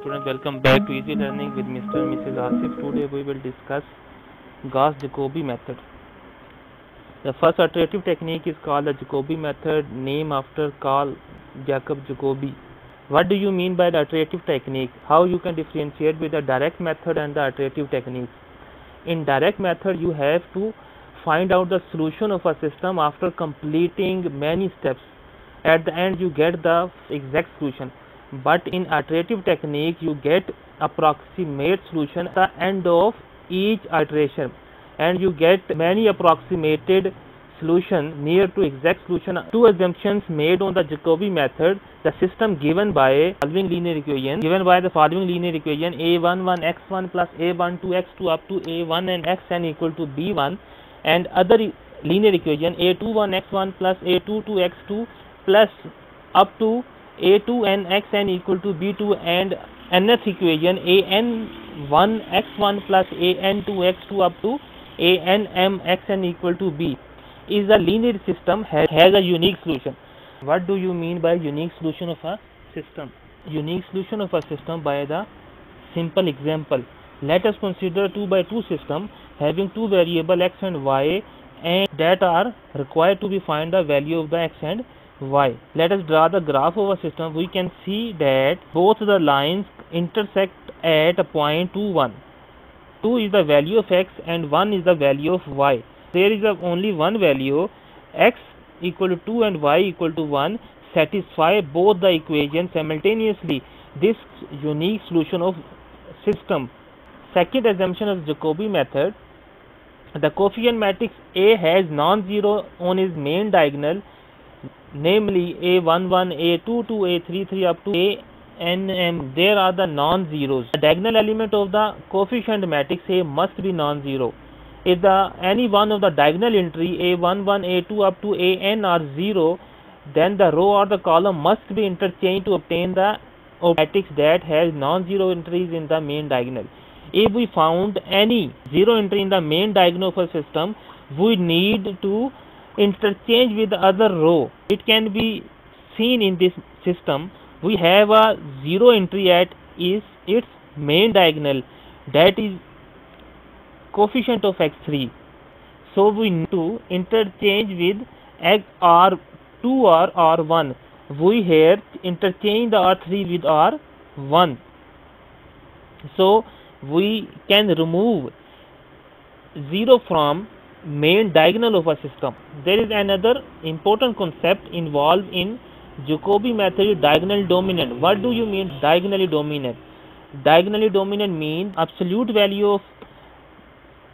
students, welcome back to Easy Learning with Mr. and Mrs. Asif. Today we will discuss Gauss-Jacobi method. The first iterative technique is called the Jacobi method, named after Carl Jacob Jacobi. What do you mean by the iterative technique? How you can differentiate with the direct method and the iterative techniques? In direct method, you have to find out the solution of a system after completing many steps. At the end, you get the exact solution. But in iterative technique, you get approximate solution at the end of each iteration, and you get many approximated solution near to exact solution. Two assumptions made on the Jacobi method: the system given by following linear equation, a11 x1 plus a12 x2 up to a1 and xn equal to b1, and other linear equation a21 x1 plus a22 x2 plus up to a2n xn equal to b2, and nth equation an1 x1 plus an2 x2 up to anm xn equal to b is a linear system, has a unique solution. What do you mean by unique solution of a system? Unique solution of a system by the simple example. Let us consider 2 by 2 system having two variable x and y, and that are required to be find the value of the x and y. Let us draw the graph of a system. We can see that both the lines intersect at a point 2, 1. 2 is the value of x and 1 is the value of y. There is only one value, x equal to 2 and y equal to 1, satisfy both the equations simultaneously. This unique solution of system. Second assumption of Jacobi method: the coefficient matrix A has non-zero on its main diagonal, namely a11, a22, a33 up to anm. There are the non-zeros. The diagonal element of the coefficient matrix A must be non-zero. If any one of the diagonal entry a11, a2 up to an are 0, then the row or the column must be interchanged to obtain the matrix that has non-zero entries in the main diagonal. If we found any zero entry in the main diagonal of a system, we need to interchange with the other row. It can be seen in this system. We have a zero entry at its main diagonal, that is coefficient of x3. So we need to interchange with r2 or r1. We here interchange the r3 with r1. So we can remove 0 from main diagonal of a system. There is another important concept involved in Jacobi method, diagonal dominant. What do you mean diagonally dominant? Diagonally dominant means absolute value of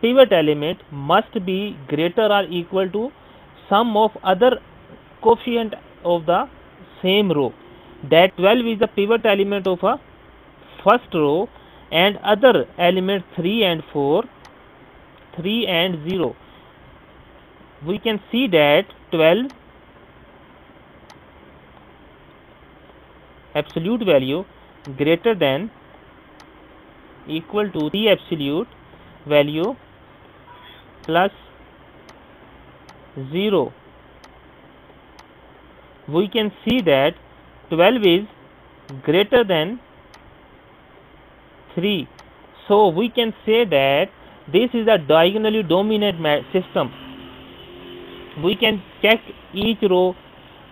pivot element must be greater or equal to sum of other coefficient of the same row. That 12 is the pivot element of a first row, and other element 3 and 4, 3 and 0. We can see that 12 absolute value greater than equal to 3 absolute value plus 0. We can see that 12 is greater than 3. So we can say that this is a diagonally dominant system. We can check each row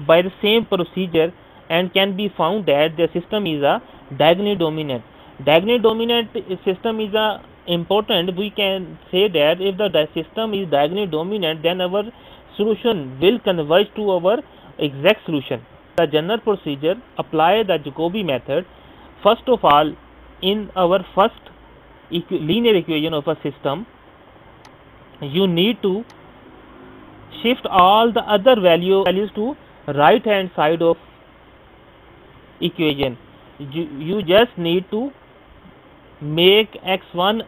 by the same procedure and can be found that the system is a diagonally dominant. Diagonally dominant system is important. We can say that if the system is diagonally dominant, then our solution will converge to our exact solution. The general procedure: apply the Jacobi method. First of all, in our first linear equation of a system, you need to shift all the other values to right hand side of equation. You just need to make x1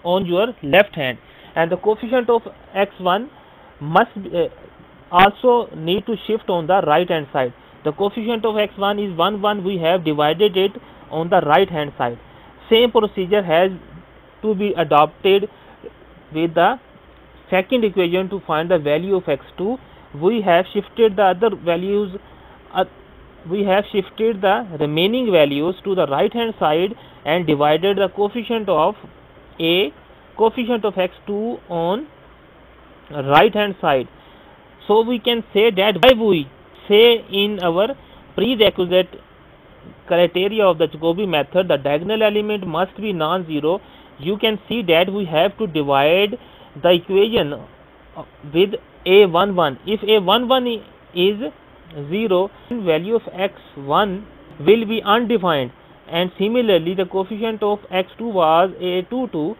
on your left hand, and the coefficient of x1 must also need to shift on the right hand side. The coefficient of x1 is 1, 1. We have divided it on the right hand side. Same procedure has to be adopted with the second equation to find the value of x2. We have shifted the other values we have shifted the remaining values to the right hand side and divided the coefficient of x2 on right hand side. So we can say that why we say in our prerequisite criteria of the Jacobi method the diagonal element must be non-zero. You can see that we have to divide the equation with a11. If a11 is 0, then value of x1 will be undefined, and similarly the coefficient of x2 was a22.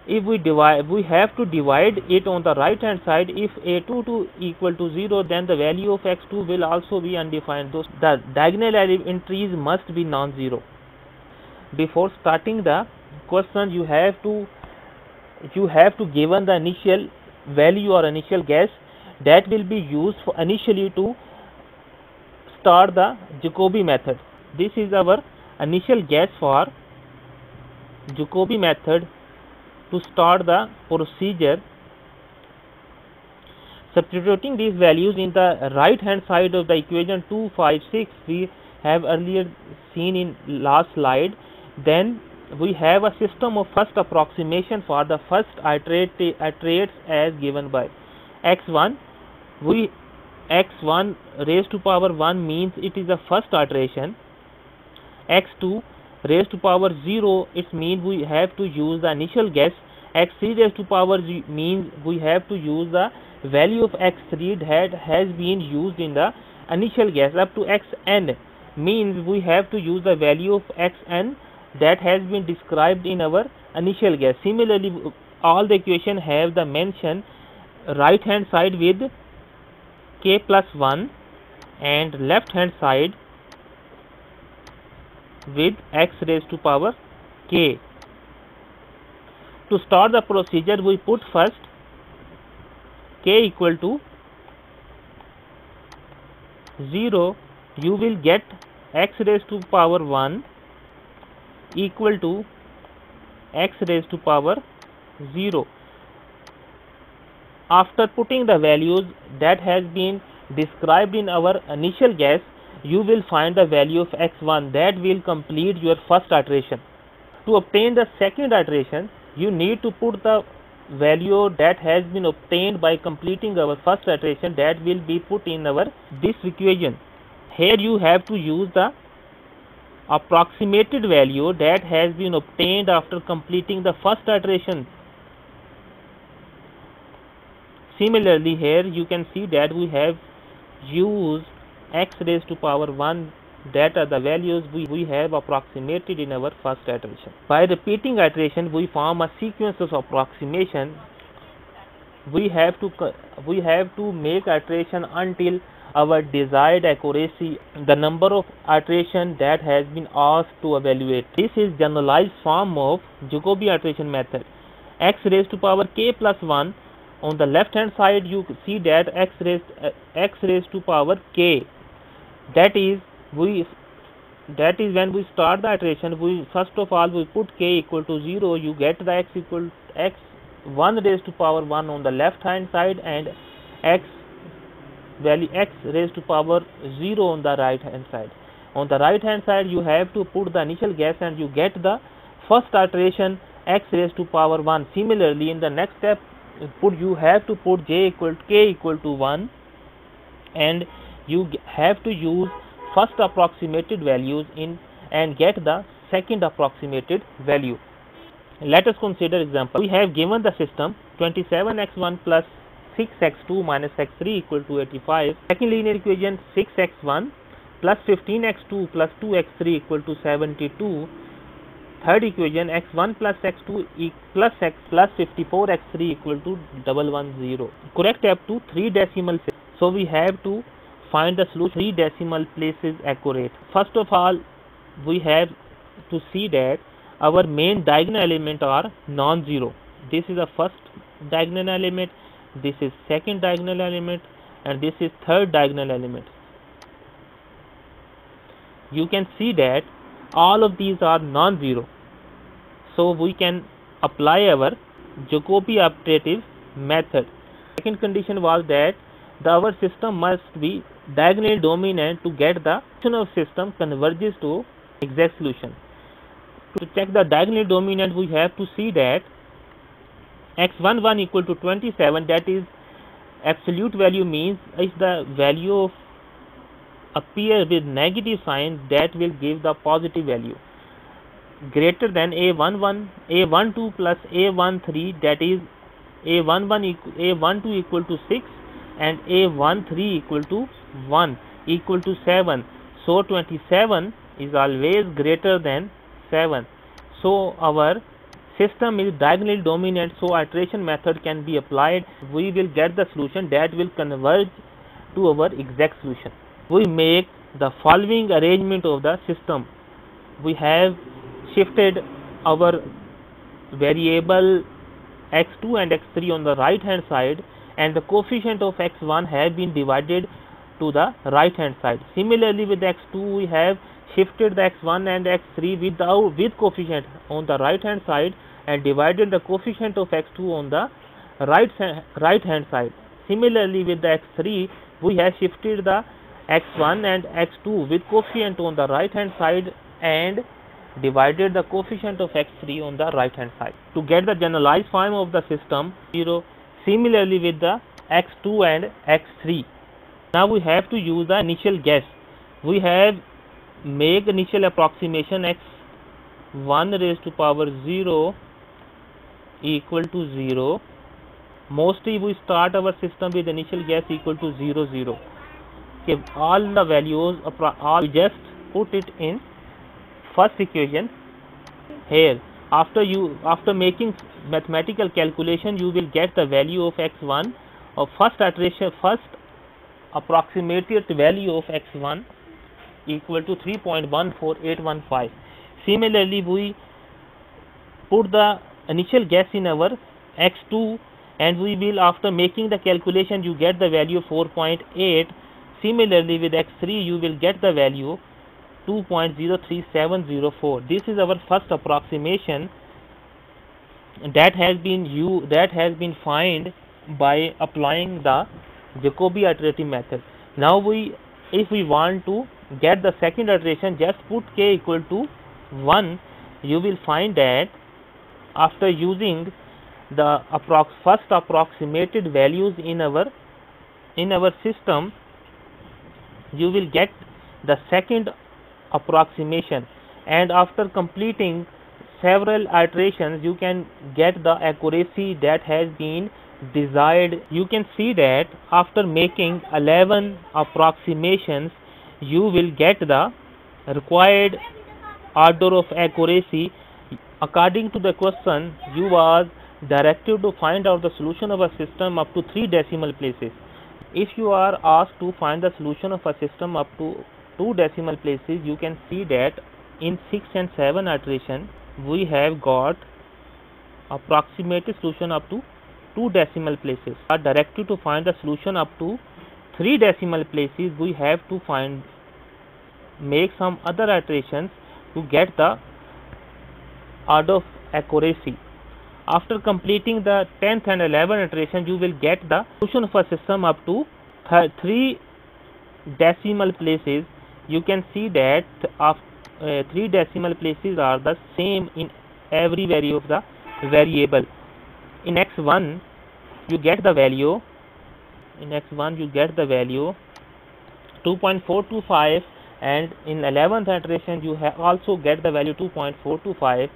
If we divide, we have to divide it on the right hand side. If a22 equal to 0, then the value of x2 will also be undefined. Thus the diagonal entries must be non-zero. Before starting the question, you have to given the initial value or initial guess that will be used for initially to start the Jacobi method. This is our initial guess for Jacobi method to start the procedure. Substituting these values in the right hand side of the equation 2, 5, 6 we have earlier seen in last slide, then we have a system of first approximation for the first iterates as given by x1. X1 raised to power 1 means it is the first iteration. X2 raised to power 0, it means we have to use the initial guess. X3 raised to power means we have to use the value of x3 that has been used in the initial guess. Up to xn means we have to use the value of xn that has been described in our initial guess. Similarly, all the equation have the mention right hand side with k plus 1 and left hand side with x raised to power k. To start the procedure, we put first k equal to 0. You will get x raised to power 1 equal to x raised to power 0. After putting the values that has been described in our initial guess, you will find the value of x1 that will complete your first iteration. To obtain the second iteration, you need to put the value that has been obtained by completing our first iteration that will be put in our this equation. Here you have to use the approximated value that has been obtained after completing the first iteration. Similarly, here you can see that we have used x raised to power 1, that are the values we have approximated in our first iteration. By repeating iteration, we form a sequence of approximation. We have to make iteration until our desired accuracy, the number of iteration that has been asked to evaluate. This is generalized form of Jacobi iteration method. X raised to power k plus 1. On the left hand side, you see that x raised to power k. That is when we start the iteration, we first of all we put k equal to 0. You get the x1 raised to power 1 on the left hand side and x raised to power 0 on the right hand side. On the right hand side, you have to put the initial guess and you get the first iteration x raised to power 1. Similarly, in the next step, you have to put k equal to 1 and you have to use first approximated values in and get the second approximated value. Let us consider example. We have given the system 27x1 plus 6x2 minus x3 equal to 85. Second linear equation 6x1 plus 15x2 plus 2x3 equal to 72. Third equation x1 plus x2 plus x plus 54x3 equal to 110. Correct up to 3 decimal places. So we have to find the solution 3 decimal places accurate. First of all, we have to see that our main diagonal element are non-zero. This is the first diagonal element, this is second diagonal element, and this is third diagonal element. You can see that all of these are non-zero. So we can apply our Jacobi iterative method. Second condition was that our system must be diagonally dominant to get the solution of system converges to exact solution. To check the diagonally dominant, we have to see that x11 equal to 27, that is absolute value, means if the value of appear with negative sign, that will give the positive value, greater than a12 plus a13, that is a12 equal to 6 and a13 equal to 1 equal to 7. So 27 is always greater than 7. So our system is diagonally dominant, so iteration method can be applied. We will get the solution that will converge to our exact solution. We make the following arrangement of the system. We have shifted our variable x2 and x3 on the right hand side, and the coefficient of x1 have been divided to the right hand side. Similarly, with x2 we have shifted the x1 and x3 with coefficient on the right hand side and divided the coefficient of x2 on the right hand side. Similarly, with the x3 we have shifted the x1 and x2 with coefficient on the right hand side and divided the coefficient of x3 on the right hand side to get the generalized form of the system 0. Similarly, with the x2 and x3, now we have to use the initial guess. We have make initial approximation x1 raised to power 0 equal to 0. Mostly we start our system with initial guess equal to 0 0. Okay, all the values we just put it in first equation here. After making mathematical calculation, you will get the value of x1 of first approximated value of x1 equal to 3.14815. Similarly, we put the initial guess in our x2 and we will, after making the calculation, you get the value 4.8. Similarly, with x3 you will get the value 2.03704. This is our first approximation that has been found by applying the Jacobi iterative method. Now if we want to get the second iteration, just put k equal to 1. You will find that after using the first approximated values in our system, you will get the second approximation, and after completing several iterations you can get the accuracy that has been desired. You can see that after making 11 approximations you will get the required order of accuracy. According to the question, you was directed to find out the solution of a system up to 3 decimal places. If you are asked to find the solution of a system up to 2 decimal places, you can see that in 6 and 7 iteration we have got approximated solution up to 2 decimal places. Are directed to find the solution up to 3 decimal places, we have to make some other iterations to get the order of accuracy. After completing the 10th and 11th iteration, you will get the solution of a system up to 3 decimal places. You can see that 3 decimal places are the same in every value of the variable. In x1 you get the value 2.425, and in 11th iteration you also get the value 2.425.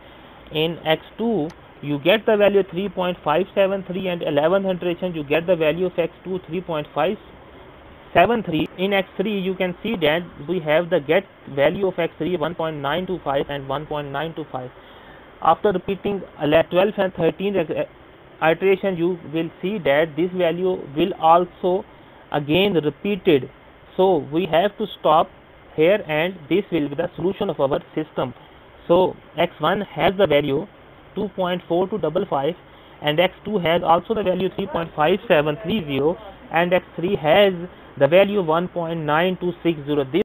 In x2 you get the value 3.573, and 11th iteration you get the value of x2 3.573. In x3 you can see that we have the get value of x3 1.925 and 1.925. After repeating 12th and 13th iteration, you will see that this value will also again repeated. So we have to stop here, and this will be the solution of our system. So x1 has the value 2.4255 and x2 has also the value 3.5730 and x3 has the value 1.9260. This